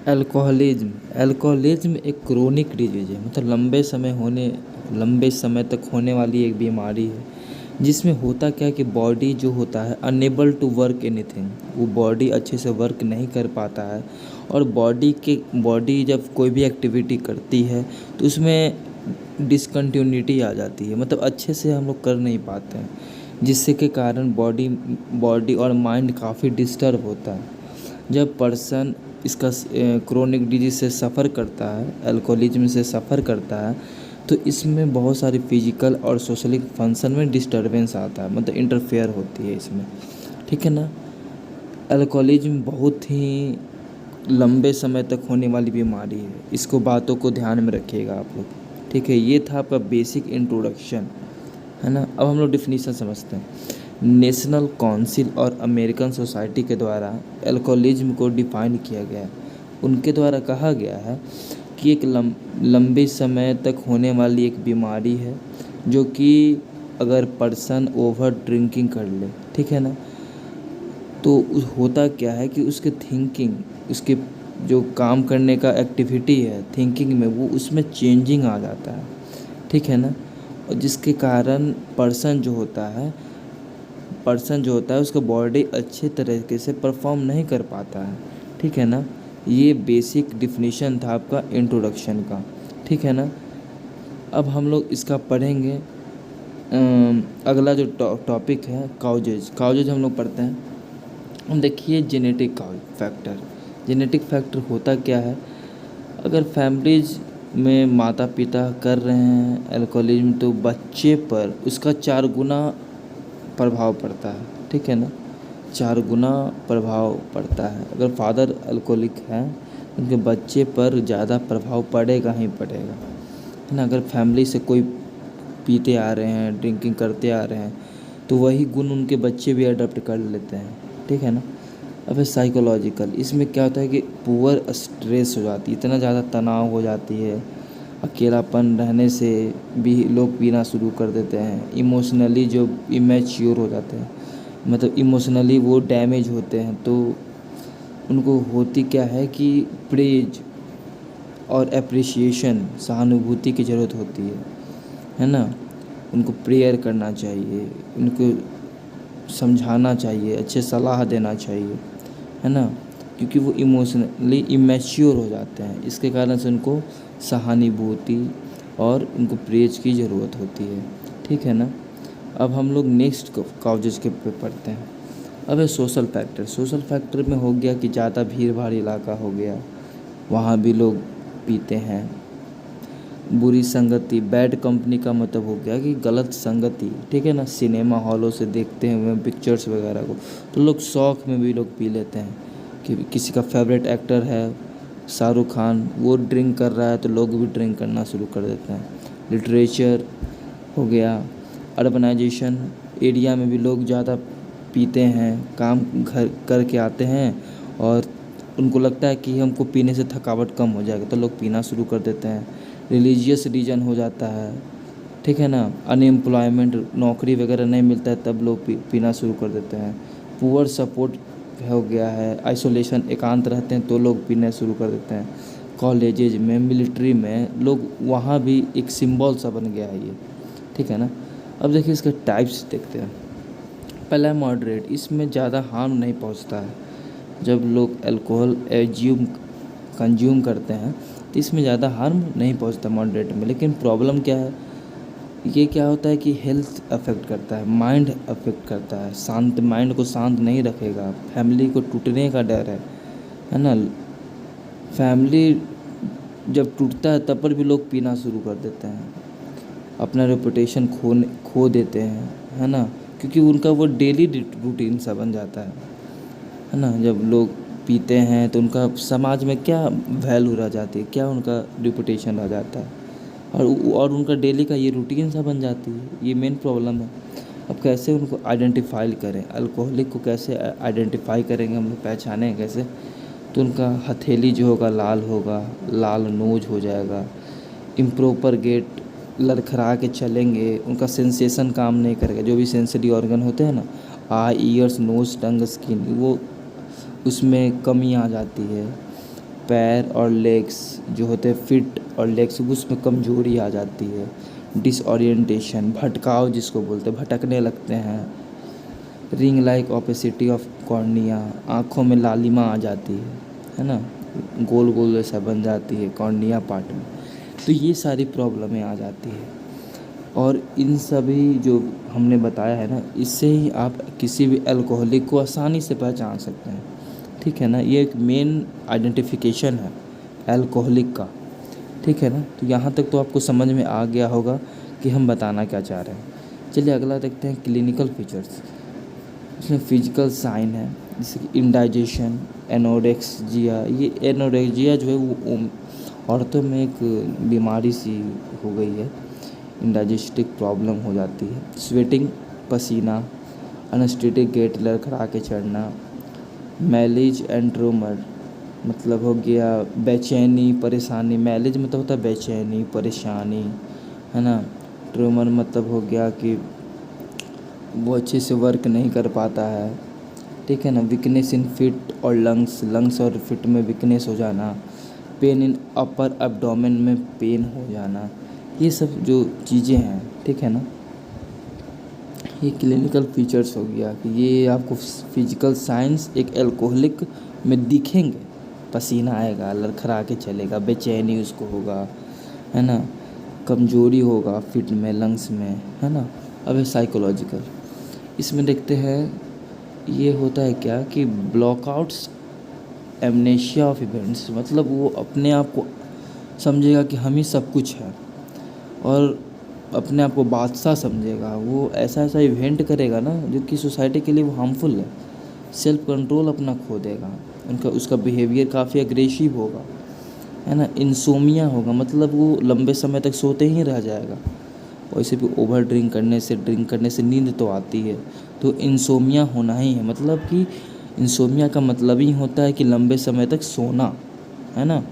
Alcoholism एक chronic disease है, मतलब लंबे समय तक होने वाली एक बीमारी है, जिसमें होता क्या है कि बॉडी जो होता है अनेबल टू वर्क एनीथिंग, वो बॉडी अच्छे से वर्क नहीं कर पाता है। और बॉडी जब कोई भी एक्टिविटी करती है तो उसमें डिसकंटिन्यूटी आ जाती है, मतलब अच्छे से हम लोग कर नहीं पाते हैं, जिससे के कारण बॉडी और माइंड काफ़ी डिस्टर्ब होता है। जब पर्सन इसका क्रोनिक डिजीज से सफ़र करता है, अल्कोहलिज्म से सफ़र करता है, तो इसमें बहुत सारी फिजिकल और सोशल फंक्शन में डिस्टरबेंस आता है, मतलब इंटरफेयर होती है इसमें। ठीक है ना। अल्कोहलिज्म बहुत ही लंबे समय तक होने वाली बीमारी है, इसको बातों को ध्यान में रखिएगा आप लोग। ठीक है, ये था आपका बेसिक इंट्रोडक्शन, है ना। अब हम लोग डिफिनीशन समझते हैं। नेशनल काउंसिल और अमेरिकन सोसाइटी के द्वारा अल्कोहलिज्म को डिफाइन किया गया है। उनके द्वारा कहा गया है कि एक लंबे समय तक होने वाली एक बीमारी है, जो कि अगर पर्सन ओवर ड्रिंकिंग कर ले, ठीक है ना, तो होता क्या है कि उसके थिंकिंग, उसके जो काम करने का एक्टिविटी है थिंकिंग में, वो उसमें चेंजिंग आ जाता है। ठीक है ना। और जिसके कारण पर्सन जो होता है उसका बॉडी अच्छे तरीके से परफॉर्म नहीं कर पाता है। ठीक है ना। ये बेसिक डिफिनीशन था आपका इंट्रोडक्शन का। ठीक है ना। अब हम लोग इसका पढ़ेंगे। अगला जो टॉपिक है काउजेज हम लोग पढ़ते हैं। हम देखिए जेनेटिक फैक्टर होता क्या है। अगर फैमिलीज में माता पिता कर रहे हैं अल्कोहलिज्म, तो बच्चे पर उसका 4 गुना प्रभाव पड़ता है। ठीक है ना, 4 गुना प्रभाव पड़ता है। अगर फादर अल्कोहलिक हैं, उनके बच्चे पर ज़्यादा प्रभाव पड़ेगा ही पड़ेगा, है ना। अगर फैमिली से कोई पीते आ रहे हैं, ड्रिंकिंग करते आ रहे हैं, तो वही गुण उनके बच्चे भी अडॉप्ट कर लेते हैं। ठीक है ना। अब साइकोलॉजिकल, इसमें क्या होता है कि पुअर स्ट्रेस हो जाती है, इतना ज़्यादा तनाव हो जाती है, अकेलापन रहने से भी लोग पीना शुरू कर देते हैं। इमोशनली जो इमेच्योर हो जाते हैं, मतलब इमोशनली वो डैमेज होते हैं, तो उनको होती क्या है कि प्रेज और एप्रिसिएशन, सहानुभूति की ज़रूरत होती है ना। उनको प्रेयर करना चाहिए, उनको समझाना चाहिए, अच्छे सलाह देना चाहिए, है ना, क्योंकि वो इमोशनली इमेच्योर हो जाते हैं। इसके कारण से उनको सहानुभूति और उनको प्रेज की ज़रूरत होती है। ठीक है ना। अब हम लोग नेक्स्ट काउजेज के पे पढ़ते हैं। अब है सोशल फैक्टर में हो गया कि ज़्यादा भीड़ भाड़ इलाका हो गया, वहाँ भी लोग पीते हैं। बुरी संगति, बैड कंपनी का मतलब हो गया कि गलत संगति। ठीक है ना, सिनेमा हॉलों से देखते हैं पिक्चर्स वगैरह को, तो लोग शौक में भी लोग पी लेते हैं। कि किसी का फेवरेट एक्टर है शाहरुख खान, वो ड्रिंक कर रहा है तो लोग भी ड्रिंक करना शुरू कर देते हैं। लिटरेचर हो गया। अर्बनाइजेशन एरिया में भी लोग ज़्यादा पीते हैं, काम घर करके आते हैं और उनको लगता है कि हमको पीने से थकावट कम हो जाएगा, तो लोग पीना शुरू कर देते हैं। रिलीजियस रीजन हो जाता है, ठीक है ना, अनएम्प्लॉयमेंट, नौकरी वगैरह नहीं मिलता है, तब लोग पीना शुरू कर देते हैं। पुअर सपोर्ट हो गया है, आइसोलेशन, एकांत रहते हैं तो लोग पीना शुरू कर देते हैं। कॉलेजेज में, मिलिट्री में लोग, वहाँ भी एक सिंबल सा बन गया है ये। ठीक है ना। अब देखिए इसके टाइप्स देखते हैं। पहला है मॉडरेट, इसमें ज़्यादा हार्म नहीं पहुंचता है। जब लोग अल्कोहल कंज्यूम करते हैं तो इसमें ज़्यादा हार्म नहीं पहुंचता मॉडरेट में। लेकिन प्रॉब्लम क्या है, ये क्या होता है कि हेल्थ अफेक्ट करता है, माइंड अफेक्ट करता है, शांत माइंड को शांत नहीं रखेगा, फैमिली को टूटने का डर है ना। फैमिली जब टूटता है तब पर भी लोग पीना शुरू कर देते हैं, अपना रेपुटेशन खो देते हैं, है ना, क्योंकि उनका वो डेली रूटीन सा बन जाता है ना। जब लोग पीते हैं तो उनका समाज में क्या वैल्यू रह जाती है, क्या उनका रेपुटेशन रह जाता है, और उनका डेली का ये रूटीन सा बन जाती है। ये मेन प्रॉब्लम है। अब कैसे उनको आइडेंटिफाई करें, अल्कोहलिक को कैसे आइडेंटिफाई करेंगे हम लोग, पहचानें कैसे, तो उनका हथेली जो होगा लाल नोज हो जाएगा, इम्प्रॉपर गेट, लड़खड़ा के चलेंगे, उनका सेंसेशन काम नहीं करेगा। जो भी सेंसरी ऑर्गन होते हैं ना, आई, ईयर्स, नोज, टंग, स्किन, वो उसमें कमी आ जाती है। पैर और लेग्स जो होते हैं फिट और लेग्स उसमें कमजोरी आ जाती है, डिसओरिएंटेशन, भटकाव जिसको बोलते हैं, भटकने लगते हैं, ring like opacity of cornea, आँखों में लालिमा आ जाती है ना, गोल गोल जैसा बन जाती है कॉर्निया पार्ट में। तो ये सारी प्रॉब्लमें आ जाती है और इन सभी जो हमने बताया है ना, इससे ही आप किसी भी अल्कोहलिक को आसानी से पहचान सकते हैं, ठीक है ना। ये एक मेन आइडेंटिफिकेशन है अल्कोहलिक का, ठीक है ना। तो यहाँ तक तो आपको समझ में आ गया होगा कि हम बताना क्या चाह रहे हैं। चलिए अगला देखते हैं क्लिनिकल फीचर्स। इसमें फिजिकल साइन है जैसे कि इंडाइजेशन, एनोरेक्सिया। ये एनोरेक्सिया जो है वो औरतों में एक बीमारी सी हो गई है, इंडाइजेस्टिक प्रॉब्लम हो जाती है। स्वेटिंग, पसीना, अनस्टेटिक गेट लड़खड़ा के चढ़ना। मैलेज एंड ट्रूमर मतलब हो गया बेचैनी, परेशानी। मैलेज मतलब होता है बेचैनी, परेशानी, है ना। ट्रूमर मतलब हो गया कि वो अच्छे से वर्क नहीं कर पाता है, ठीक है ना। वीकनेस इन फिट और लंग्स और फिट में वीकनेस हो जाना। पेन इन अपर एब्डोमेन में पेन हो जाना। ये सब जो चीज़ें हैं, ठीक है ना, ये क्लिनिकल फीचर्स हो गया कि ये आपको फिजिकल साइंस एक अल्कोहलिक में दिखेंगे। पसीना आएगा, लड़खड़ा के चलेगा, बेचैनी उसको होगा, है ना, कमजोरी होगा फिट में, लंग्स में, है ना। अब है साइकोलॉजिकल। इसमें देखते हैं ये होता है क्या कि ब्लॉकआउट्स, एमनेशिया ऑफ इवेंट्स, मतलब वो अपने आप को समझेगा कि हम ही सब कुछ है और अपने आप को बादशाह समझेगा। वो ऐसा ऐसा इवेंट करेगा ना जो कि सोसाइटी के लिए वो हार्मफुल है। सेल्फ कंट्रोल अपना खो देगा, उसका बिहेवियर काफ़ी अग्रेसिव होगा, है ना। इंसोमिया होगा, मतलब वो लंबे समय तक सोते ही रह जाएगा। वैसे भी ओवर ड्रिंक करने से नींद तो आती है, तो इंसोमिया होना ही है। मतलब कि इंसोमिया का मतलब ही होता है कि लंबे समय तक सोना, है ना।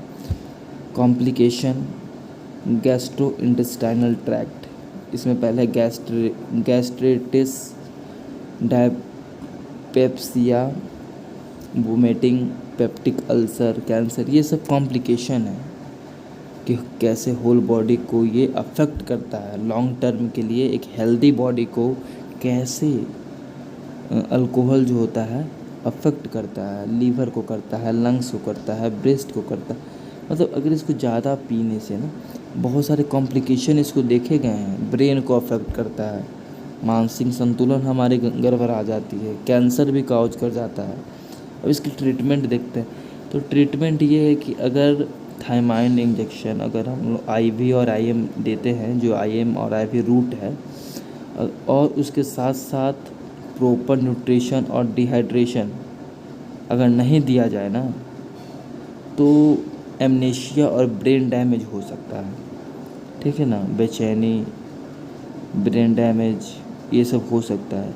Complication, gastro intestinal tract. इसमें पहले gastritis, dyspepsia, vomiting, peptic ulcer, cancer. ये सब कॉम्प्लिकेशन है कि कैसे होल बॉडी को ये अफेक्ट करता है। लॉन्ग टर्म के लिए एक हेल्दी बॉडी को कैसे अल्कोहल जो होता है अफेक्ट करता है। लीवर को करता है, लंग्स को करता है, ब्रेस्ट को करता है। मतलब अगर इसको ज़्यादा पीने से ना बहुत सारे कॉम्प्लिकेशन इसको देखे गए हैं। ब्रेन को अफेक्ट करता है, मानसिक संतुलन हमारे गड़बड़ आ जाती है, कैंसर भी काउज कर जाता है। अब इसकी ट्रीटमेंट देखते हैं। तो ट्रीटमेंट ये है कि अगर थायमाइन इंजेक्शन अगर हम लोग आईवी और आईएम देते हैं, जो आईएम और आईवी रूट है, और उसके साथ साथ प्रॉपर न्यूट्रिशन और डिहाइड्रेशन अगर नहीं दिया जाए ना, तो एमनेशिया और ब्रेन डैमेज हो सकता है, ठीक है ना। बेचैनी, ब्रेन डैमेज, ये सब हो सकता है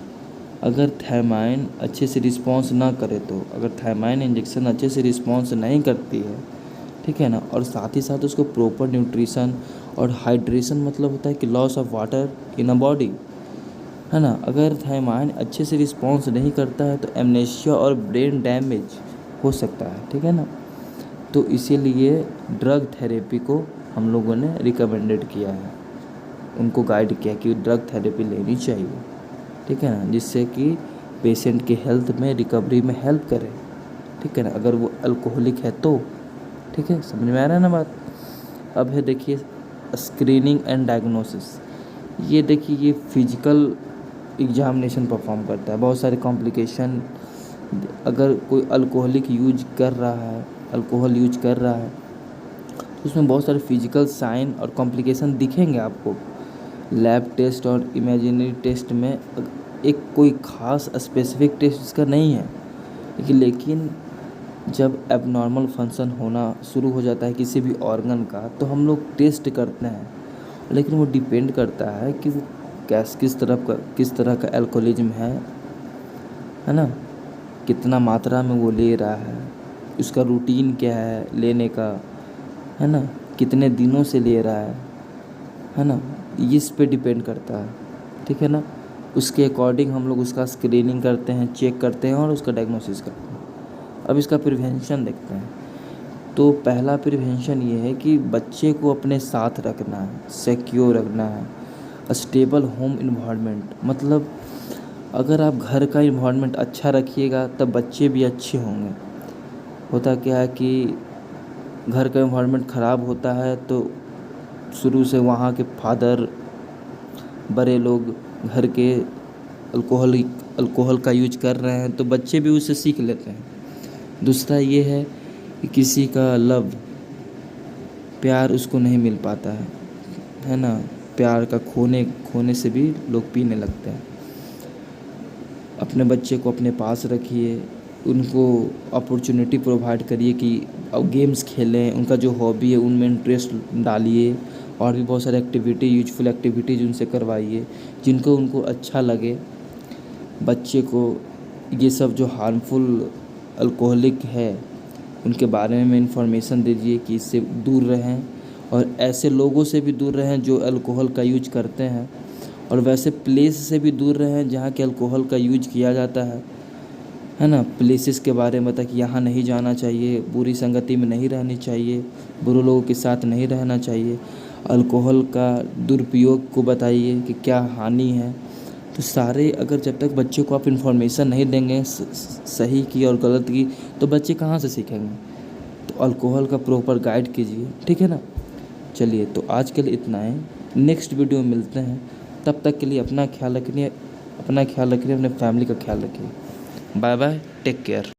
अगर थायमाइन अच्छे से रिस्पॉन्स ना करे तो। अगर थायमाइन इंजेक्शन अच्छे से रिस्पॉन्स नहीं करती है, ठीक है ना, और साथ ही साथ उसको प्रॉपर न्यूट्रिशन और हाइड्रेशन, मतलब होता है कि loss of water in a body, है ना। अगर थायमाइन अच्छे से रिस्पॉन्स नहीं करता है तो एमनेशिया और ब्रेन डैमेज हो सकता है, ठीक है ना। तो इसीलिए ड्रग थेरेपी को हम लोगों ने रिकमेंडेड किया है, उनको गाइड किया कि ड्रग थेरेपी लेनी चाहिए, ठीक है ना, जिससे कि पेशेंट की हेल्थ में, रिकवरी में हेल्प करे, ठीक है ना, अगर वो अल्कोहलिक है तो। ठीक है, समझ में आ रहा है ना बात। अब है देखिए स्क्रीनिंग एंड डायग्नोसिस। ये देखिए ये फिजिकल एग्जामिनेशन परफॉर्म करता है। बहुत सारे कॉम्प्लिकेशन, अगर कोई अल्कोहल यूज कर रहा है तो उसमें बहुत सारे फिजिकल साइन और कॉम्प्लिकेशन दिखेंगे आपको। लैब टेस्ट और इमेजिनरी टेस्ट में एक कोई ख़ास स्पेसिफिक टेस्ट इसका नहीं है, लेकिन जब एबनॉर्मल फंक्शन होना शुरू हो जाता है किसी भी ऑर्गन का तो हम लोग टेस्ट करते हैं। लेकिन वो डिपेंड करता है कि वो किस तरह का अल्कोहलिज्म है ना, कितना मात्रा में वो ले रहा है, उसका रूटीन क्या है लेने का, है ना, कितने दिनों से ले रहा है ना, इस पे डिपेंड करता है, ठीक है ना। उसके अकॉर्डिंग हम लोग उसका स्क्रीनिंग करते हैं, चेक करते हैं और उसका डायग्नोसिस करते हैं। अब इसका प्रिवेंशन देखते हैं। तो पहला प्रिवेंशन ये है कि बच्चे को अपने साथ रखना है, सिक्योर रखना है, स्टेबल होम इन्वायरमेंट। मतलब अगर आप घर का इन्वायरमेंट अच्छा रखिएगा तब बच्चे भी अच्छे होंगे। होता क्या है कि घर का इन्वायरमेंट ख़राब होता है तो शुरू से वहाँ के फादर, बड़े लोग घर के अल्कोहल का यूज कर रहे हैं तो बच्चे भी उससे सीख लेते हैं। दूसरा ये है कि किसी का लव, प्यार उसको नहीं मिल पाता है ना। प्यार का खोने से भी लोग पीने लगते हैं। अपने बच्चे को अपने पास रखिए, उनको अपॉर्चुनिटी प्रोवाइड करिए कि अब गेम्स खेलें, उनका जो हॉबी है उनमें इंटरेस्ट डालिए, और भी बहुत सारे एक्टिविटी, यूजफुल एक्टिविटीज़ उनसे करवाइए जिनको उनको अच्छा लगे। बच्चे को ये सब जो हार्मफुल अल्कोहलिक है उनके बारे में इन्फॉर्मेशन दीजिए कि इससे दूर रहें, और ऐसे लोगों से भी दूर रहें जो अल्कोहल का यूज करते हैं, और वैसे प्लेस से भी दूर रहें जहाँ के अल्कोहल का यूज किया जाता है ना। प्लेसेस के बारे में बताइए कि यहाँ नहीं जाना चाहिए, बुरी संगति में नहीं रहनी चाहिए, बुरे लोगों के साथ नहीं रहना चाहिए। अल्कोहल का दुरुपयोग को बताइए कि क्या हानि है। तो सारे, अगर जब तक बच्चे को आप इन्फॉर्मेशन नहीं देंगे सही की और गलत की, तो बच्चे कहाँ से सीखेंगे। तो अल्कोहल का प्रॉपर गाइड कीजिए, ठीक है ना। चलिए, तो आज के लिए इतना है, नेक्स्ट वीडियो में मिलते हैं। तब तक के लिए अपना ख्याल रखिए, अपने फैमिली का ख्याल रखिए। Bye bye, take care.